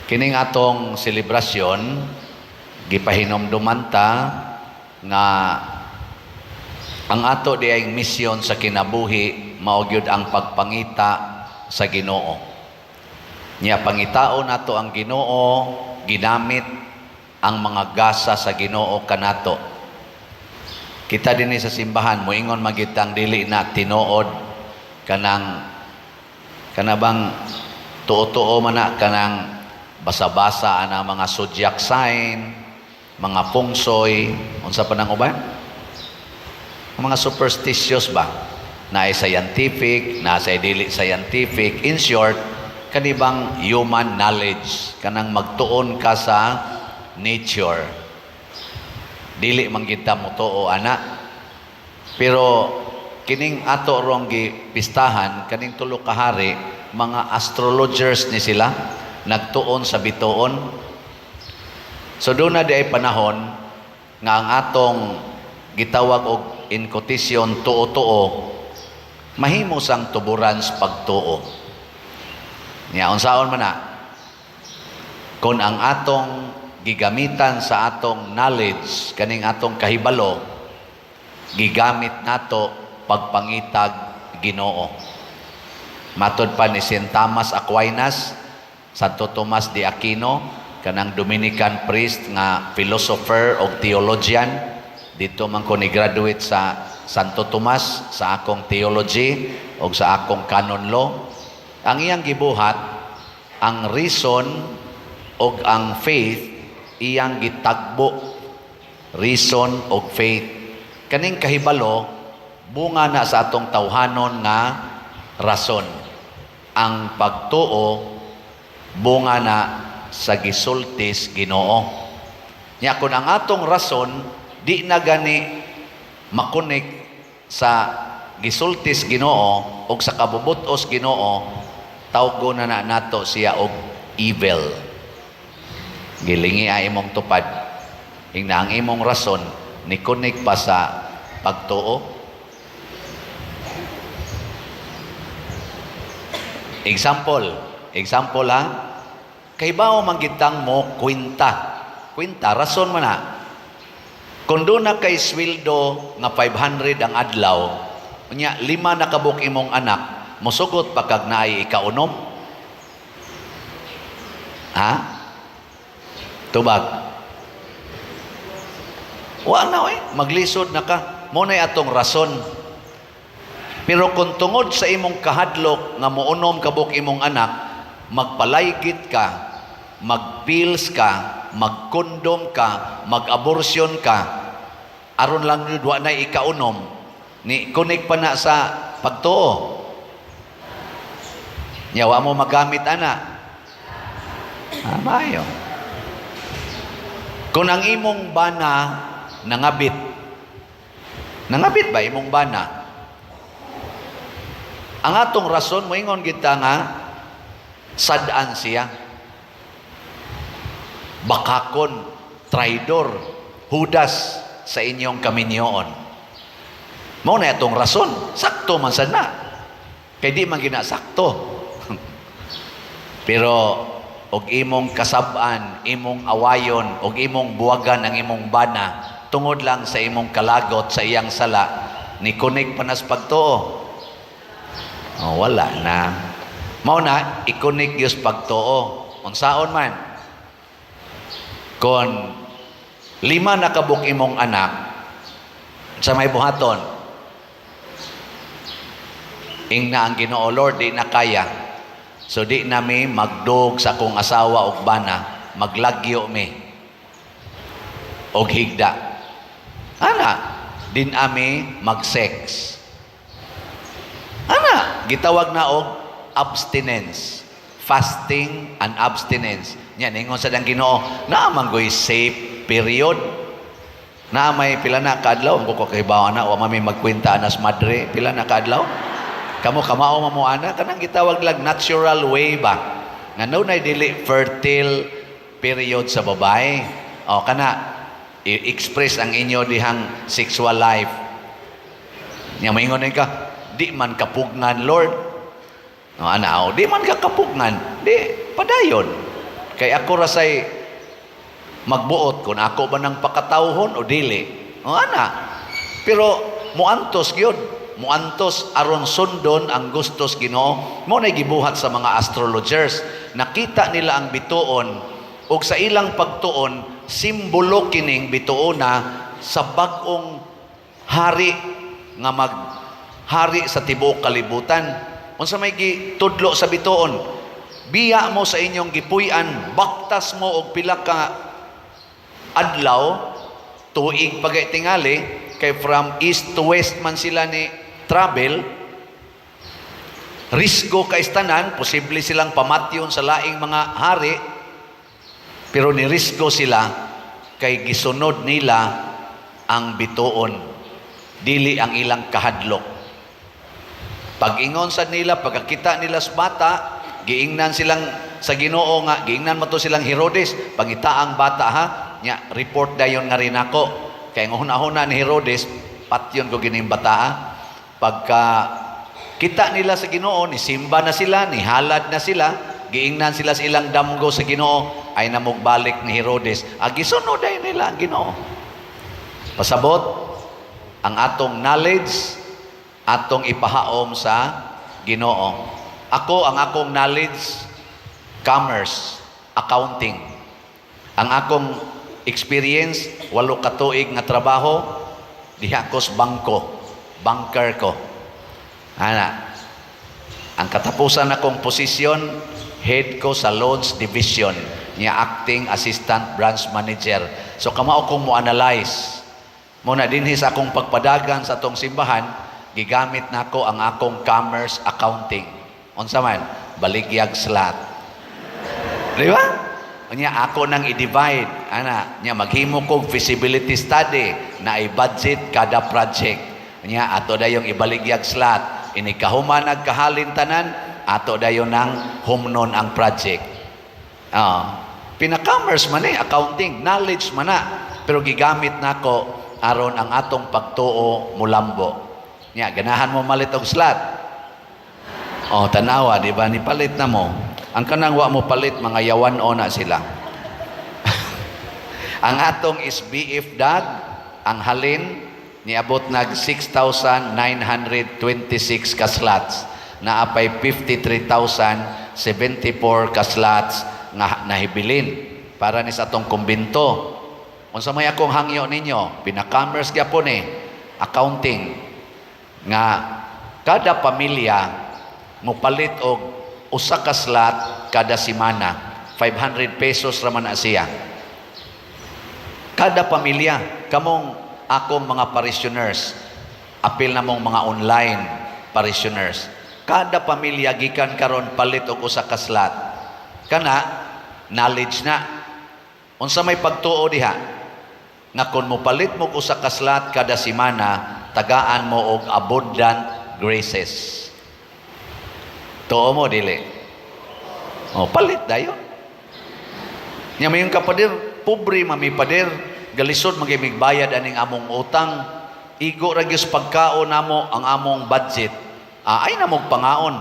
Kining atong selebrasyon gipahinomduman ta nga ang ato di ay misyon sa kinabuhi mao gyud ang pagpangita sa Ginoo. Nya pangitao nato ang Ginoo, ginamit ang mga gasa sa Ginoo kanato. Kita dinhi sa simbahan moingon magitang dili na tinuod kanabang tuo-tuo man na kanang basa-basa ana mga zodiac sign, mga pungsoy, unsa pa nang uban? Mga superstitious ba? Na scientific, na dili scientific. In short, kanibang human knowledge, kanang magtuon ka sa nature. Dili man kita mo tuo ana. Pero kining ato rong gipistahan, kaning tulo ka hari, mga astrologers ni sila nagtuon sa bituon. So doon na di ay panahon nga ang atong gitawag og in quotation tuo-tuo mahimo sang tuburan sa pagtuo. Nya unsaon man na kun ang atong gigamitan sa atong knowledge kaning atong kahibalo gigamit nato pagpangitag Ginoo. Matud pa ni Saint Thomas Aquinas, Santo Tomas de Aquino, kanang Dominican priest nga philosopher o theologian, dito man ko ni graduate sa Santo Tomas sa akong theology o sa akong canon law. Ang iyang gibuhat, ang reason o ang faith, iyang gitagbo. Reason o faith. Kaning kahibalo, bunga na sa atong tawhanon nga rason. Ang pagtuo, bunga na sa gisultis Ginoo. Nya kun ang atong rason di na gani makunik sa gisultis Ginoo o sa kabubutos Ginoo, tawgo na nato siya og evil. Gilingi ay imong tupad. Ingna ang imong rason ni kunik pa sa pagtuo. Example ha. Kay bao manggitang mo kwenta. Kwenta, rason man na. Kung doon na kay sweldo nga 500 ang adlaw, nya 5 na kabuk imong anak, musugot pa kag naay ikaunom? Ha? Tubag. Wa na maglisod na ka. Muna'y atong rason. Pero kung tungod sa imong kahadlok nga muunom kabuk imong anak, magpalaygit ka, magpills ka, magkondom ka, mag-abortion ka, aron lang yun wa na ikaunom, ni kunik pa na sa pagtuo. Nyawa mo magamit ana. Mayo. Kung ang imong bana nangabit ba imong bana? Ang atong rason, moingon kita nga, sadaan siya. Bakakon, traidor, hudas sa inyong kaminyoon. Mao na itong rason. Sakto man sana. Kaya di man ginasakto. Pero og imong kasab-an, imong awayon, og imong buwagan ang imong bana, tungod lang sa imong kalagot sa iyang sala, ni kunik panas pagtuo. Oh, wala na. Mao na ikunik Dios pagtuo. Unsaon man. Kon 5 na kabuk imong anak sa may buhaton, ingna ang Ginoo, Lord, di na kaya. So di na mi magdug sa kong asawa og bana, maglagyo mi og higda. Ana, din ami mag-sex. Ana, gitawag na og abstinence. Fasting and abstinence. Yan, ingon sa dang Ginoo, naamang go'y safe period. Na may pila na kaadlaw, kung ko kahibawa na, o mami magkwenta anas madre, pila na kaadlaw. Kamu kamao mo ana, kanang gitawag lang natural way ba? Nga no na dili fertile period sa babae. O kana, i-express ang inyo dihang sexual life. Nya maingon ka, di man kapugnan, Lord. Di man ka kapugnan, di padayon. Kay ako rasay magbuot kung ako ba ng pakatawhon o dili. O ana. Pero muantos gyud. Muantos aron sundon ang gustos Ginoo. Mo na gibuhat sa mga astrologers. Nakita nila ang bituon ug sa ilang pagtuon simbolo kining bituona sa bag-ong hari nga maghari sa tibuok kalibutan. Unsa may gitudlo sa bituon? Biya mo sa inyong gipuy-an, baktas mo og pila ka adlaw, tuig pagay tingali, kay from east to west man sila ni travel, risgo kay istanan, posible silang pamatyon sa laing mga hari, pero ni risgo sila kay gisunod nila ang bituon, dili ang ilang kahadlok. Pag-ingon sad nila, pagkakita nila sa bata, giingnan silang sa Ginoo nga, giingnan mo to silang Herodes, pangitaang bata ha, nya report dayon nga rin ako. Kaya nguna-huna ni Herodes, patyon ko gining bata ha. Pagka kita nila sa Ginoo, ni simba na sila, ni halad na sila, giingnan sila sa ilang damgo sa Ginoo, ay namugbalik ni Herodes. Gisunod ay nila ang Ginoo. Pasabot, ang atong knowledge, atong ipahaom sa Ginoo. Ako, ang akong knowledge, commerce, accounting. Ang akong experience, 8 ka tuig nga trabaho, diha ko sa bangko, banker ko. Ana, ang katapusan akong posisyon, head ko sa loans division, niya acting assistant branch manager. So kamao kong mo analyze. Muna dinhi sa akong pagpadagan sa atong simbahan, gigamit nako ang akong commerce accounting. Unsa man? Baligyag slot. Di ba? Unya ako nang i-divide, ana, nya maghimo kog feasibility study na i-budget kada project. Unya ato dayong ibaligyag slot, ini kahuman nagkahalin tanan, ato dayon nang humnon ang project. Pina-commerce man accounting, knowledge man na, pero gigamit nako aron ang atong pagtuo mulambo. Nya ganahan mo malit og slot. Tanawa, di ba? Ni palit na mo. Ang kanang wa mo palit, mga yawan o na sila. Ang atong SBF dag, ang halin, niabot nag 6,926 ka slots. Naapay 53,074 ka slots nga nahibilin para ni sa atong kumbinto. Unsa may akong hangyo ninyo, pina-commerce gyapon accounting, nga kada pamilya mupalit og usa ka slot kada semana, 500 pesos raman na siya. Kada pamilya, kamong akong mga parishioners, apil na mong mga online parishioners, kada pamilya gikan karon palit og usa ka slot. Kana knowledge na. Unsa may pagtuo diha? Nga kun mo palit mo usa ka slot kada semana, tagaan mo og abundant graces. Tuo mo dili. Palit dayon. Nya mayon kapader, pobre mami pader, galisod magimigbayad aning among utang. Igo ra gyud pagkaon namo ang among budget. Ay namog pangaon.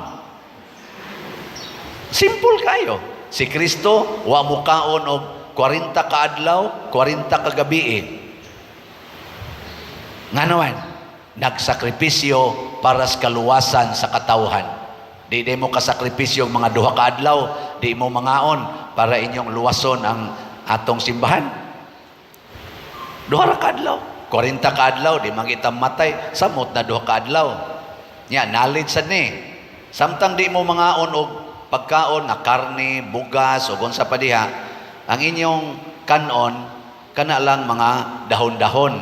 Simple kayo. Si Kristo wa mo kaon og 40 ka adlaw, 40 ka gabi. Nganoan, nagsakripisyo para sa kaluwasan sa katawhan. Di mo kasakripisyo mga 2 ka adlaw, di mo mangaon para inyong luwason ang atong simbahan. 2 ka adlaw, 40 ka adlaw, di mangita matay, samot na 2 ka adlaw. Nya, knowledge sad ni. Samtang di mo mangaon og pagkaon na karne, bugas, o gonsa pa diha, ang inyong kanon, kana lang mga dahon-dahon.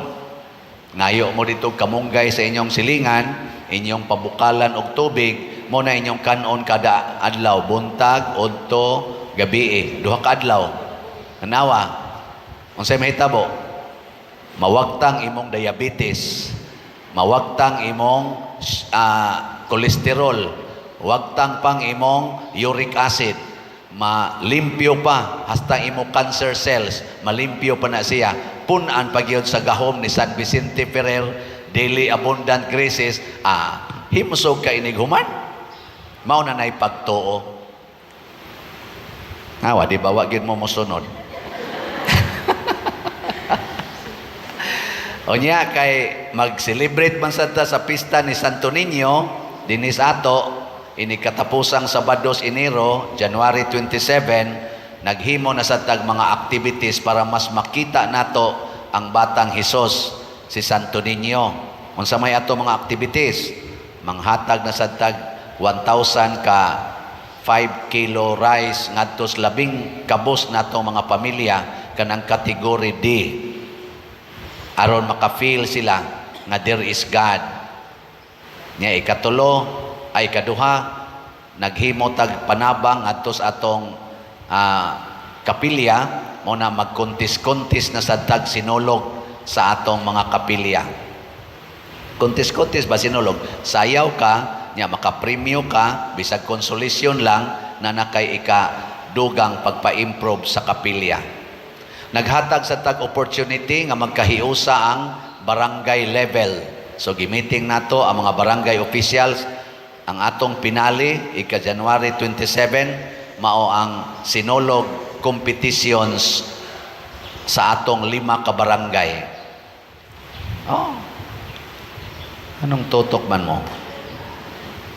Ngayo mo dito kamunggay sa inyong silingan, inyong pabukalan og tubig, mo na inyong kanon kada adlaw, buntag, udto, gabi 2 ka adlaw. Anawa, unsay mahitabo? Mawagtang imong diabetes, mawagtang imong kolesterol, wagtang pang imong uric acid, malimpyo pa hasta imong cancer cells, malimpyo pa na siya. Punan pagyod sa gahom ni San Vicente Ferrer, daily abundant graces, himsog ka inighuman. Mao na nay pagtuo. Awa, di ba, wag yun mo musunod. O niya, kay mag-celebrate man sa pista ni Santo Niño, dinis ato, ini katapusang Sabado, Enero, January 27, naghimo na sa tag mga activities para mas makita nato ang batang Hesus, si Santo Niño. Unsa may ato mga activities? Manghatag na sa tag 1,000 ka 5 kilo rice ngadto sa 10 kabus nato mga pamilya kanang category D, aron maka-feel sila nga there is God. Nya ikatulo ay kaduha, naghimo tag panabang ngadto sa atong kapilya, mo na magkontis-kontis na sa tag sinulog sa atong mga kapilya. Kontis-kontis ba sinulog? Sayaw ka, nya maka-premyo ka, bisag konsolasyon lang na nakay dugang pagpa-improve sa kapilya. Naghatag sa tag opportunity nga magkahiusa ang barangay level. So gimiting nato ang mga barangay officials. Ang atong pinali ika-January 27 mao ang sinulog competitions sa atong 5 ka barangay. Oh. Anong tutok man mo?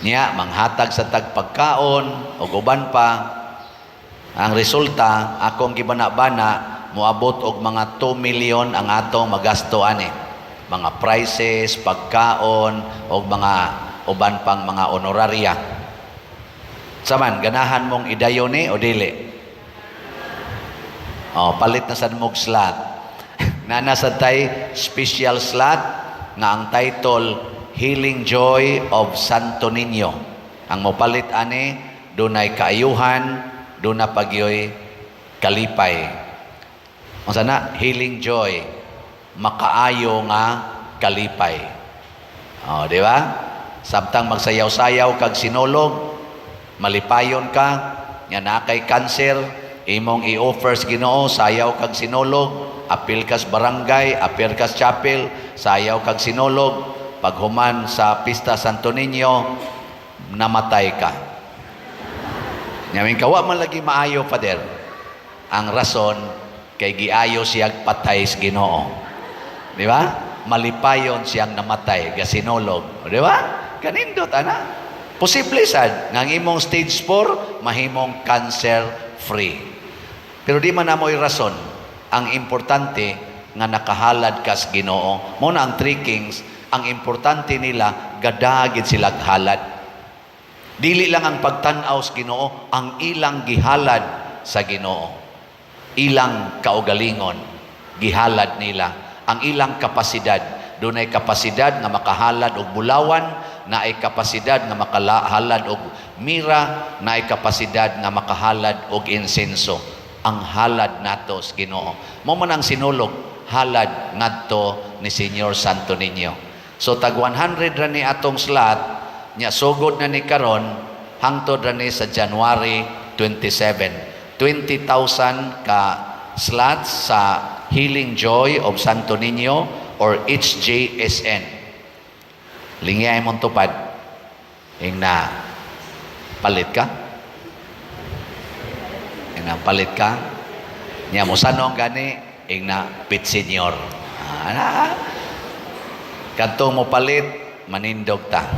Niya manghatag sa tag pagkaon o uban pa. Ang resulta akong gibana-bana moabot og mga 2 million ang atong magasto ani. Mga prices, pagkaon og mga uban pang mga honoraria. Saman ganahan mong idayon ni o dili? Oh, palit na sad mog slot. Nana sa tay special slot nga ang title Healing Joy of Santo Niño. Ang mopalit ani dunay kaayuhan, duna pagyoy kalipay. Unsa na? Healing joy, makaayo nga kalipay. Oh, di ba? Sabtang magsayaw-sayaw kag sinulog, malipayon ka, nga na kay cancer, imong i-offer sa Ginoo, sayaw kag sinulog, apil kas barangay, apil kas chapel, sayaw kag sinulog, paghuman sa Pista Santo Niño, namatay ka. Nyamin kawa man lagi maayo, Pader. Ang rason, kay giayo siyang patay sa Ginoo. Di ba? Malipayon siyang namatay, gasinulog. Di ba? Kanindot, ana. Posible sad, ng imong stage 4, mahimong cancer-free. Pero di man na mo'y rason. Ang importante, nga nakahalad ka sa Ginoo. Muna ang 3 kings, ang importante nila, gadagid silang halad. Dili lang ang pagtanaw sa Ginoo, ang ilang gihalad sa Ginoo. Ilang kaugalingon, gihalad nila. Ang ilang kapasidad, doon ay kapasidad nga makahalad og bulawan, na ay kapasidad nga makahalad og mira, na ay kapasidad nga makahalad og insenso. Ang halad nato sa Ginoo. Mo man ang sinulog, halad ngadto ni Señor Santo Niño. So tag 100 ra ni atong slot, nya sugod na ni karon hangtod ra ni sa January 27. 20,000 ka slots sa Healing Joy of Santo Niño or HJSN. Lingiyay mong tupad. Ing na palit ka? Ing na palit ka? Nya mo sanong gani, ing na pit senior. Kanto mo palit, manindog ta.